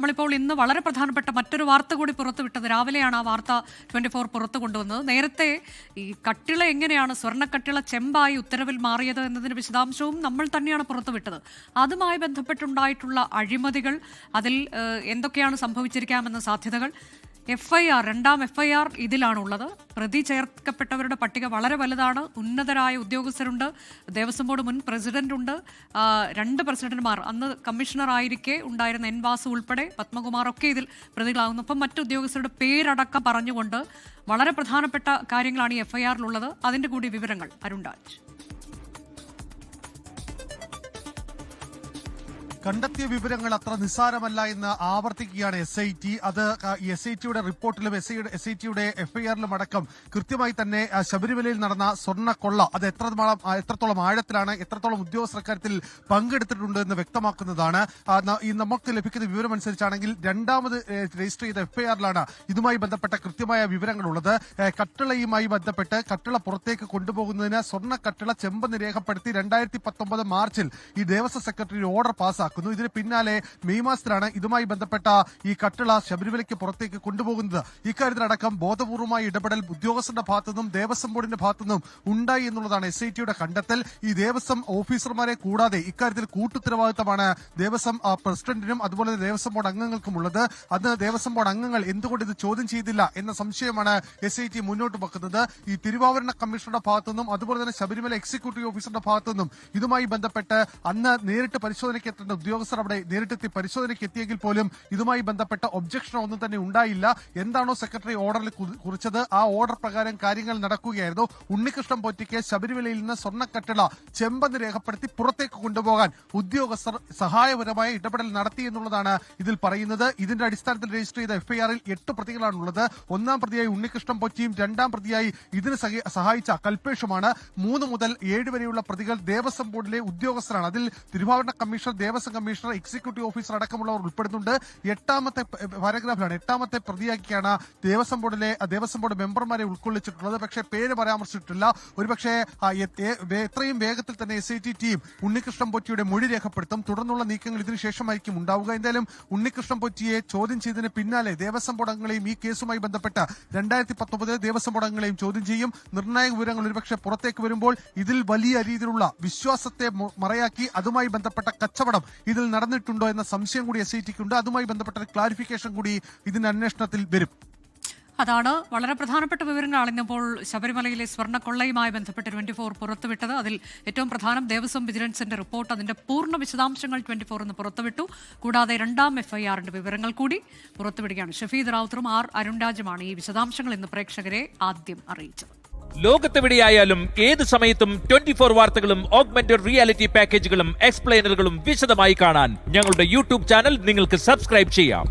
നമ്മളിപ്പോൾ ഇന്ന് വളരെ പ്രധാനപ്പെട്ട മറ്റൊരു വാർത്ത കൂടി പുറത്തുവിട്ടത്. രാവിലെയാണ് ആ വാർത്ത 24 പുറത്തു കൊണ്ടുവന്നത്. നേരത്തെ ഈ കട്ടിള എങ്ങനെയാണ് സ്വർണ്ണക്കട്ടിള ചെമ്പായി ഉത്തരവിൽ മാറിയത് എന്നതിന് വിശദാംശവും നമ്മൾ തന്നെയാണ് പുറത്തുവിട്ടത്. അതുമായി ബന്ധപ്പെട്ടുണ്ടായിട്ടുള്ള അഴിമതികൾ, അതിൽ എന്തൊക്കെയാണ് സംഭവിച്ചിരിക്കാമെന്ന സാധ്യതകൾ, FIR രണ്ടാം FIR ഇതിലാണുള്ളത്. പ്രതി ചേർക്കപ്പെട്ടവരുടെ പട്ടിക വളരെ വലുതാണ്. ഉന്നതരായ ഉദ്യോഗസ്ഥരുണ്ട്, ദേവസ്വം ബോർഡ് മുൻ പ്രസിഡന്റുണ്ട്, 2 പ്രസിഡന്റുമാർ, അന്ന് കമ്മീഷണർ ആയിരിക്കെ ഉണ്ടായിരുന്ന N. വാസു ഉൾപ്പെടെ പത്മകുമാർ ഒക്കെ ഇതിൽ പ്രതികളാകുന്നു. അപ്പം മറ്റു ഉദ്യോഗസ്ഥരുടെ പേരടക്കം പറഞ്ഞുകൊണ്ട് വളരെ പ്രധാനപ്പെട്ട കാര്യങ്ങളാണ് ഈ FIRലുള്ളത്. അതിന്റെ കൂടി വിവരങ്ങൾ അരുൺ രാജ്. കണ്ടെത്തിയ വിവരങ്ങൾ അത്ര നിസ്സാരമല്ല എന്ന് ആവർത്തിക്കുകയാണ് SIT. അത് SITയുടെ റിപ്പോർട്ടിലും SITയുടെ FIRലും അടക്കം കൃത്യമായി തന്നെ ശബരിമലയിൽ നടന്ന സ്വർണ്ണക്കൊള്ള അത് എത്രത്തോളം ആഴത്തിലാണ്, എത്രത്തോളം ഉദ്യോഗസ്ഥർ കാര്യത്തിൽ പങ്കെടുത്തിട്ടുണ്ട് എന്ന് വ്യക്തമാക്കുന്നതാണ്. നമുക്ക് ലഭിക്കുന്ന വിവരമനുസരിച്ചാണെങ്കിൽ രണ്ടാമത് രജിസ്റ്റർ ചെയ്ത FIRലാണ് ഇതുമായി ബന്ധപ്പെട്ട കൃത്യമായ വിവരങ്ങളുള്ളത്. കട്ടിളയുമായി ബന്ധപ്പെട്ട് കട്ടിള പുറത്തേക്ക് കൊണ്ടുപോകുന്നതിന് സ്വർണ്ണക്കട്ടിള ചെമ്പെന്ന് രേഖപ്പെടുത്തി 2019 മാർച്ചിൽ ഈ ദേവസ്വം സെക്രട്ടറി ഓർഡർ പാസ്സാക്കി. ഇതിന് പിന്നാലെ മെയ് മാസത്തിലാണ് ഇതുമായി ബന്ധപ്പെട്ട ഈ കട്ടിള ശബരിമലയ്ക്ക് പുറത്തേക്ക് കൊണ്ടുപോകുന്നത്. ഇക്കാര്യത്തിലടക്കം ബോധപൂർവമായ ഇടപെടൽ ഉദ്യോഗസ്ഥരുടെ ഭാഗത്തുനിന്നും ദേവസ്വം ബോർഡിന്റെ ഭാഗത്തുനിന്നും ഉണ്ടായി എന്നുള്ളതാണ് SITയുടെ കണ്ടെത്തൽ. ഈ ദേവസ്വം ഓഫീസർമാരെ കൂടാതെ ഇക്കാര്യത്തിൽ കൂട്ടുത്തരവാദിത്തമാണ് ദേവസ്വം പ്രസിഡന്റിനും അതുപോലെ ദേവസ്വം ബോർഡ് അംഗങ്ങൾക്കും ഉള്ളത്. അന്ന് ദേവസ്വം ബോർഡ് അംഗങ്ങൾ എന്തുകൊണ്ട് ഇത് ചോദ്യം ചെയ്തില്ല എന്ന സംശയമാണ് SIT മുന്നോട്ട് വെക്കുന്നത്. ഈ തിരുവാഭരണ കമ്മീഷണറുടെ ഭാഗത്തുനിന്നും അതുപോലെ തന്നെ ശബരിമല എക്സിക്യൂട്ടീവ് ഓഫീസറുടെ ഭാഗത്തുനിന്നും ഇതുമായി ബന്ധപ്പെട്ട് അന്ന് നേരിട്ട് പരിശോധനയ്ക്ക് എത്തേണ്ട ഉദ്യോഗസ്ഥർ അവിടെ നേരിട്ടെത്തി പരിശോധനയ്ക്ക് എത്തിയെങ്കിൽ പോലും ഇതുമായി ബന്ധപ്പെട്ട ഒബ്ജക്ഷനോ ഒന്നും തന്നെ ഉണ്ടായില്ല. എന്താണോ സെക്രട്ടറി ഓർഡറിൽ കുറിച്ചത് ആ ഓർഡർ പ്രകാരം കാര്യങ്ങൾ നടക്കുകയായിരുന്നു. ഉണ്ണികൃഷ്ണൻ പോറ്റിക്ക് ശബരിമലയിൽ നിന്ന് സ്വർണ്ണക്കട്ടിള ചെമ്പെന്ന് രേഖപ്പെടുത്തി പുറത്തേക്ക് കൊണ്ടുപോകാൻ ഉദ്യോഗസ്ഥർ സഹായപരമായ ഇടപെടൽ നടത്തി എന്നുള്ളതാണ് ഇതിൽ പറയുന്നത്. ഇതിന്റെ അടിസ്ഥാനത്തിൽ രജിസ്റ്റർ ചെയ്ത FIRൽ 8 പ്രതികളാണുള്ളത്. 1-ാം പ്രതിയായി ഉണ്ണികൃഷ്ണൻ പോറ്റിയും 2-ാം പ്രതിയായി ഇതിന് സഹായിച്ച കൽപേഷുമാണ്. 3 മുതൽ 7 വരെയുള്ള പ്രതികൾ ദേവസ്വം ബോർഡിലെ ഉദ്യോഗസ്ഥരാണ്. അതിൽ തിരുവാഭരണ commissioner, Devaswom commissioner, executive officer അടക്കമുള്ളവർ ഉൾപ്പെടുന്നുണ്ട്. 8-ാമത്തെ പാരഗ്രാഫിലാണ് 8-ാമത്തെ പ്രതിയാക്കിയാണ് ദേവസ്വം ബോർഡ് മെമ്പർമാരെ ഉൾക്കൊള്ളിച്ചിട്ടുള്ളത്. പക്ഷേ പേര് പരാമർശിച്ചിട്ടില്ല. ഒരുപക്ഷെ എത്രയും വേഗത്തിൽ തന്നെ SIT ടീം ഉണ്ണികൃഷ്ണൻ പോറ്റിയുടെ മൊഴി രേഖപ്പെടുത്തും. തുടർന്നുള്ള നീക്കങ്ങൾ ഇതിനുശേഷമായിരിക്കും ഉണ്ടാവുക. എന്തായാലും ഉണ്ണികൃഷ്ണൻ പോറ്റിയെ ചോദ്യം ചെയ്തതിന് പിന്നാലെ ദേവസ്വം ബോർഡ് അംഗങ്ങളെയും ഈ കേസുമായി ബന്ധപ്പെട്ട 2019 ദേവസ്വം ബോർഡ് അംഗങ്ങളെയും ചോദ്യം ചെയ്യും. നിർണായക വിവരങ്ങൾ ഒരുപക്ഷെ പുറത്തേക്ക് വരുമ്പോൾ ഇതിൽ വലിയ രീതിയിലുള്ള വിശ്വാസത്തെ മറയാക്കി അതുമായി ബന്ധപ്പെട്ട കച്ചവടം ഇതിൽ നടന്നിട്ടുണ്ടോ എന്ന സംശയം കൂടി SITക്കുണ്ട്. അതുമായി ബന്ധപ്പെട്ട ക്ലാരിഫിക്കേഷൻ കൂടി ഇതിന്റെ അന്വേഷണത്തിൽ വരും. അതാണ് വളരെ പ്രധാനപ്പെട്ട വിവരങ്ങളാണ് ഇന്നിപ്പോൾ ശബരിമലയിലെ സ്വർണ്ണക്കൊള്ളയുമായി ബന്ധപ്പെട്ട് 24 പുറത്തുവിട്ടത്. അതിൽ ഏറ്റവും പ്രധാനം ദേവസ്വം വിജിലൻസിന്റെ റിപ്പോർട്ട്. അതിന്റെ പൂർണ്ണ വിശദാംശങ്ങൾ 24 ഇന്ന് പുറത്തുവിട്ടു. കൂടാതെ 2-ാം FIRന്റെ വിവരങ്ങൾ കൂടി പുറത്തുവിടുകയാണ്. ഷഫീദ് റാവുത്തറും അരുൺ രാജുമാണ് ഈ വിശദാംശങ്ങൾ ഇന്ന് പ്രേക്ഷകരെ ആദ്യം അറിയിച്ചത്. ലോകത്തെവിടെയായാലും ഏത് സമയത്തും 24 വാർത്തകളും ഓഗ്മെന്റഡ് റിയാലിറ്റി പാക്കേജുകളും എക്സ്പ്ലെയിനറുകളും വിശദമായി കാണാൻ ഞങ്ങളുടെ YouTube ചാനൽ നിങ്ങൾക്ക് സബ്സ്ക്രൈബ് ചെയ്യാം.